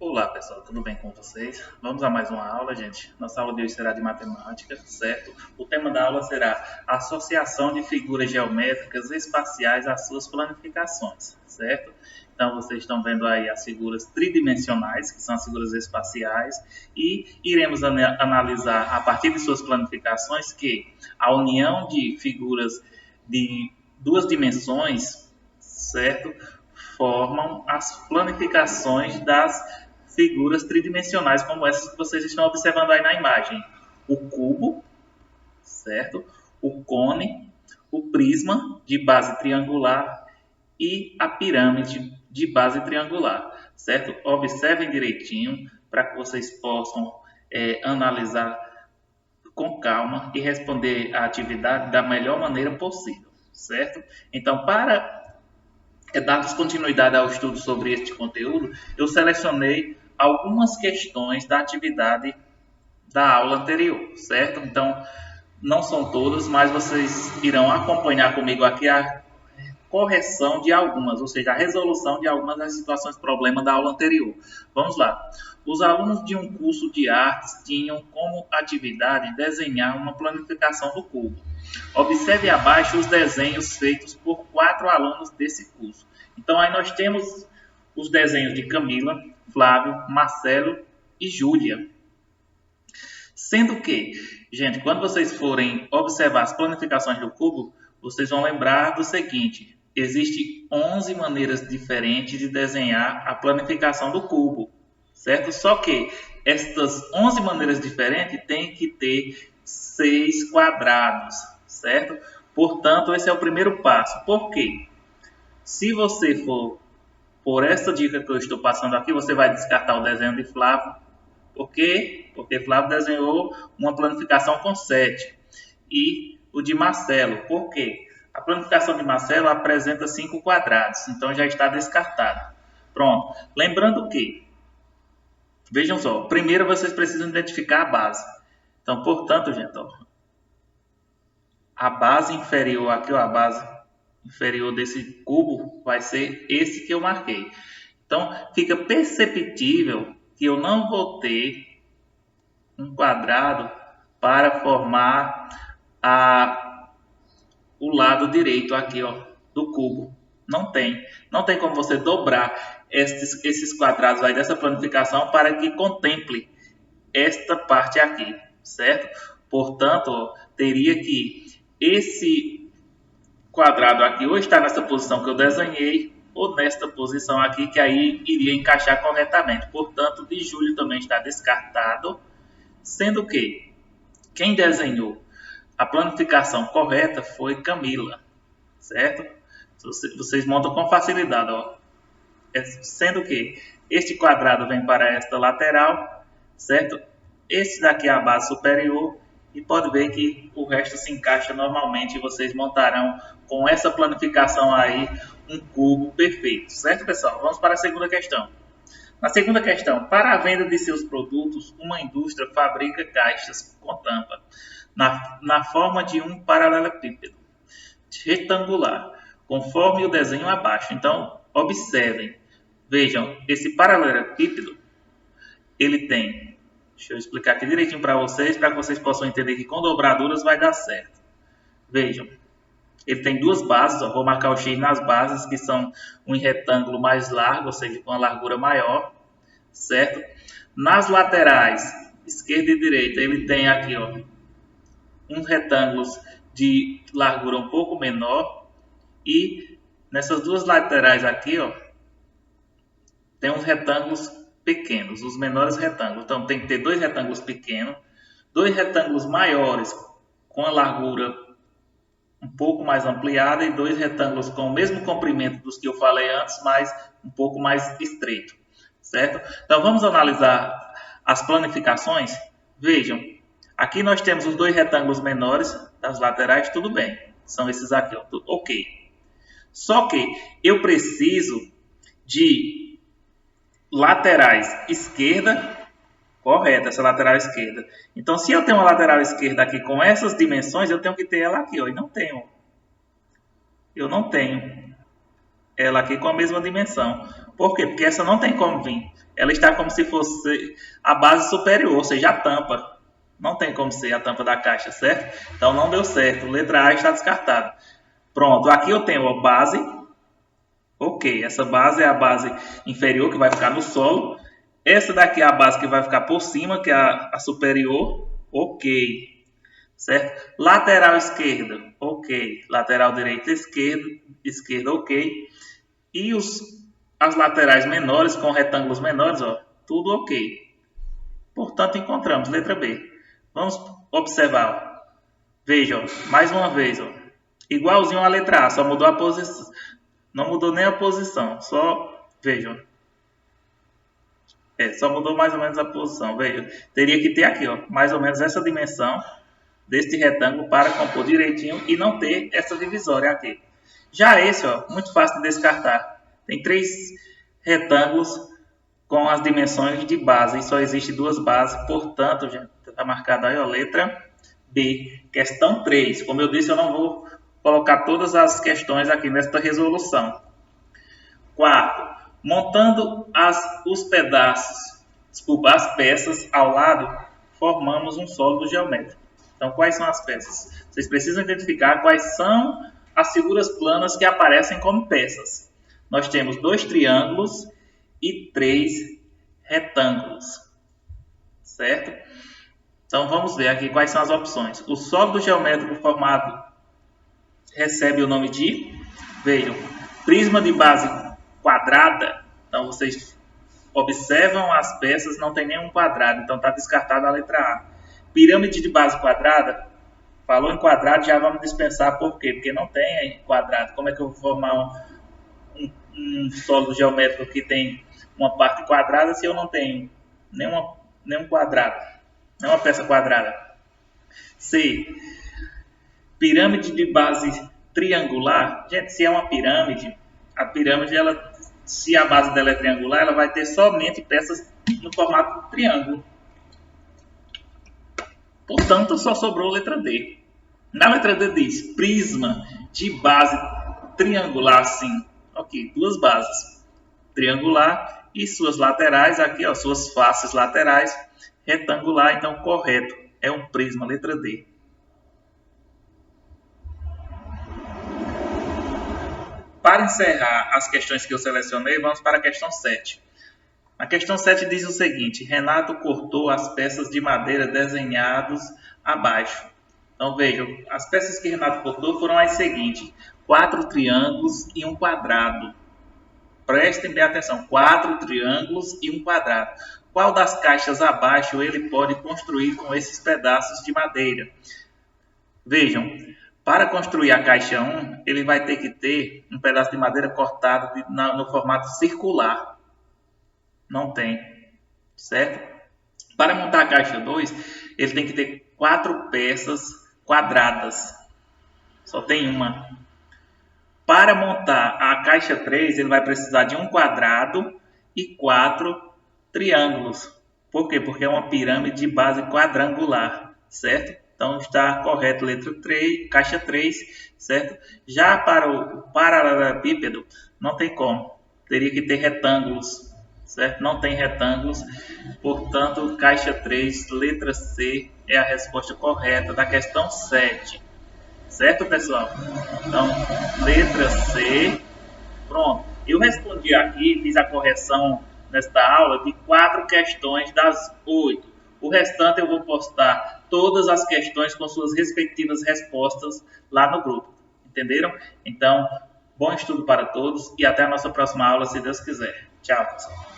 Olá pessoal, tudo bem com vocês? Vamos a mais uma aula, gente. Nossa aula de hoje será de matemática, certo? O tema da aula será associação de figuras geométricas espaciais às suas planificações, certo? Então vocês estão vendo aí as figuras tridimensionais, que são as figuras espaciais, e iremos analisar a partir de suas planificações que a união de figuras de duas dimensões, certo? Formam as planificações das figuras tridimensionais como essas que vocês estão observando aí na imagem. O cubo, certo? O cone, o prisma de base triangular e a pirâmide de base triangular, certo? Observem direitinho para que vocês possam analisar com calma e responder a atividade da melhor maneira possível, certo? Então, para darmos continuidade ao estudo sobre este conteúdo, eu selecionei algumas questões da atividade da aula anterior, certo? Então, não são todas, mas vocês irão acompanhar comigo aqui a correção de algumas, ou seja, a resolução de algumas das situações problema da aula anterior. Vamos lá. Os alunos de um curso de artes tinham como atividade desenhar uma planificação do cubo. Observe abaixo os desenhos feitos por 4 alunos desse curso. Então, aí nós temos os desenhos de Camila, Flávio, Marcelo e Júlia. Sendo que, gente, quando vocês forem observar as planificações do cubo, vocês vão lembrar do seguinte: existem 11 maneiras diferentes de desenhar a planificação do cubo, certo? Só que estas 11 maneiras diferentes têm que ter 6 quadrados, certo? Portanto, esse é o primeiro passo. Por quê? Se você for por essa dica que eu estou passando aqui, você vai descartar o desenho de Flávio. Por quê? Porque Flávio desenhou uma planificação com 7. E o de Marcelo. Por quê? A planificação de Marcelo apresenta 5 quadrados. Então já está descartado. Pronto. Lembrando que, vejam só, primeiro vocês precisam identificar a base. Então, portanto, gente, ó, a base inferior aqui, ó, a base inferior desse cubo vai ser esse que eu marquei. Então, fica perceptível que eu não vou ter um quadrado para formar o lado direito aqui, ó, do cubo. Não tem. Não tem como você dobrar esses quadrados aí dessa planificação para que contemple esta parte aqui, certo? Portanto, ó, teria que esse quadrado aqui ou está nessa posição que eu desenhei ou nesta posição aqui, que aí iria encaixar corretamente. Portanto, de Júlio também está descartado, sendo que quem desenhou a planificação correta foi Camila, certo? Vocês montam com facilidade, ó. Sendo que este quadrado vem para esta lateral, certo? Esse daqui é a base superior e pode ver que o resto se encaixa normalmente e vocês montarão com essa planificação aí um cubo perfeito, certo, pessoal? Vamos para a segunda questão. Na segunda questão, para a venda de seus produtos, uma indústria fabrica caixas com tampa na forma de um paralelepípedo retangular, conforme o desenho abaixo. Então, observem, vejam, esse paralelepípedo, ele tem, deixa eu explicar aqui direitinho para vocês possam entender que com dobraduras vai dar certo. Vejam, ele tem duas bases, ó, vou marcar o X nas bases, que são um retângulo mais largo, ou seja, com uma largura maior, certo? Nas laterais, esquerda e direita, ele tem aqui, ó, uns retângulos de largura um pouco menor, e nessas duas laterais aqui, ó, tem uns retângulos pequenos, os menores retângulos. Então, tem que ter dois retângulos pequenos, dois retângulos maiores com a largura um pouco mais ampliada e dois retângulos com o mesmo comprimento dos que eu falei antes, mas um pouco mais estreito, certo? Então, vamos analisar as planificações. Vejam, aqui nós temos os dois retângulos menores das laterais, tudo bem. São esses aqui, ó, ok. Só que eu preciso de laterais esquerda, correta, essa lateral esquerda. Então, se eu tenho uma lateral esquerda aqui com essas dimensões, eu tenho que ter ela aqui, ó, e não tenho. Eu não tenho ela aqui com a mesma dimensão. Por quê? Porque essa não tem como vir. Ela está como se fosse a base superior, ou seja, a tampa. Não tem como ser a tampa da caixa, certo? Então não deu certo. Letra A está descartada. Pronto, aqui eu tenho a base. Ok, essa base é a base inferior que vai ficar no solo. Essa daqui é a base que vai ficar por cima, que é a superior. Ok, certo? Lateral esquerda, ok. Lateral direita, esquerda, ok. E as laterais menores, com retângulos menores, ó, tudo ok. Portanto, encontramos letra B. Vamos observar. Ó. Veja, ó, mais uma vez, ó, igualzinho à letra A, só mudou a posição. Não mudou nem a posição, só vejam. Só mudou mais ou menos a posição. Veja, teria que ter aqui, ó, mais ou menos essa dimensão deste retângulo para compor direitinho e não ter essa divisória aqui. Já esse, ó, muito fácil de descartar. Tem 3 retângulos com as dimensões de base e só existe 2 bases, portanto, já está marcada aí a letra B. Questão 3. Como eu disse, eu não vou colocar todas as questões aqui nesta resolução. Quarto, montando os pedaços, as peças ao lado, formamos um sólido geométrico. Então, quais são as peças? Vocês precisam identificar quais são as figuras planas que aparecem como peças. Nós temos 2 triângulos e 3 retângulos, certo? Então, vamos ver aqui quais são as opções. O sólido geométrico formado recebe o nome de, vejam, prisma de base quadrada. Então, vocês observam as peças, não tem nenhum quadrado, então está descartada a letra A. Pirâmide de base quadrada, falou em quadrado, já vamos dispensar, por quê? Porque não tem quadrado. Como é que eu vou formar um sólido geométrico que tem uma parte quadrada se eu não tenho nenhum quadrado, nenhuma peça quadrada? C. Pirâmide de base triangular. Gente, se é uma pirâmide, a pirâmide, se a base dela é triangular, ela vai ter somente peças no formato de triângulo. Portanto, só sobrou a letra D. Na letra D diz prisma de base triangular, sim. Ok, 2 bases. Triangular e suas laterais, aqui, ó, suas faces laterais, retangular. Então, correto, é um prisma, letra D. Para encerrar as questões que eu selecionei, vamos para a questão 7. A questão 7 diz o seguinte: Renato cortou as peças de madeira desenhadas abaixo. Então vejam, as peças que Renato cortou foram as seguintes: 4 triângulos e um quadrado. Prestem bem atenção, 4 triângulos e um quadrado. Qual das caixas abaixo ele pode construir com esses pedaços de madeira? Vejam, para construir a caixa 1, ele vai ter que ter um pedaço de madeira cortado no formato circular. Não tem, certo? Para montar a caixa 2, ele tem que ter 4 peças quadradas. Só tem uma. Para montar a caixa 3, ele vai precisar de um quadrado e 4 triângulos. Por quê? Porque é uma pirâmide de base quadrangular, certo? Então, está correto, letra 3, caixa 3, certo? Já para o paralelepípedo, não tem como. Teria que ter retângulos, certo? Não tem retângulos. Portanto, caixa 3, letra C, é a resposta correta da questão 7. Certo, pessoal? Então, letra C. Pronto. Eu respondi aqui, fiz a correção nesta aula de 4 questões das 8. O restante eu vou postar todas as questões com suas respectivas respostas lá no grupo. Entenderam? Então, bom estudo para todos e até a nossa próxima aula, se Deus quiser. Tchau, pessoal.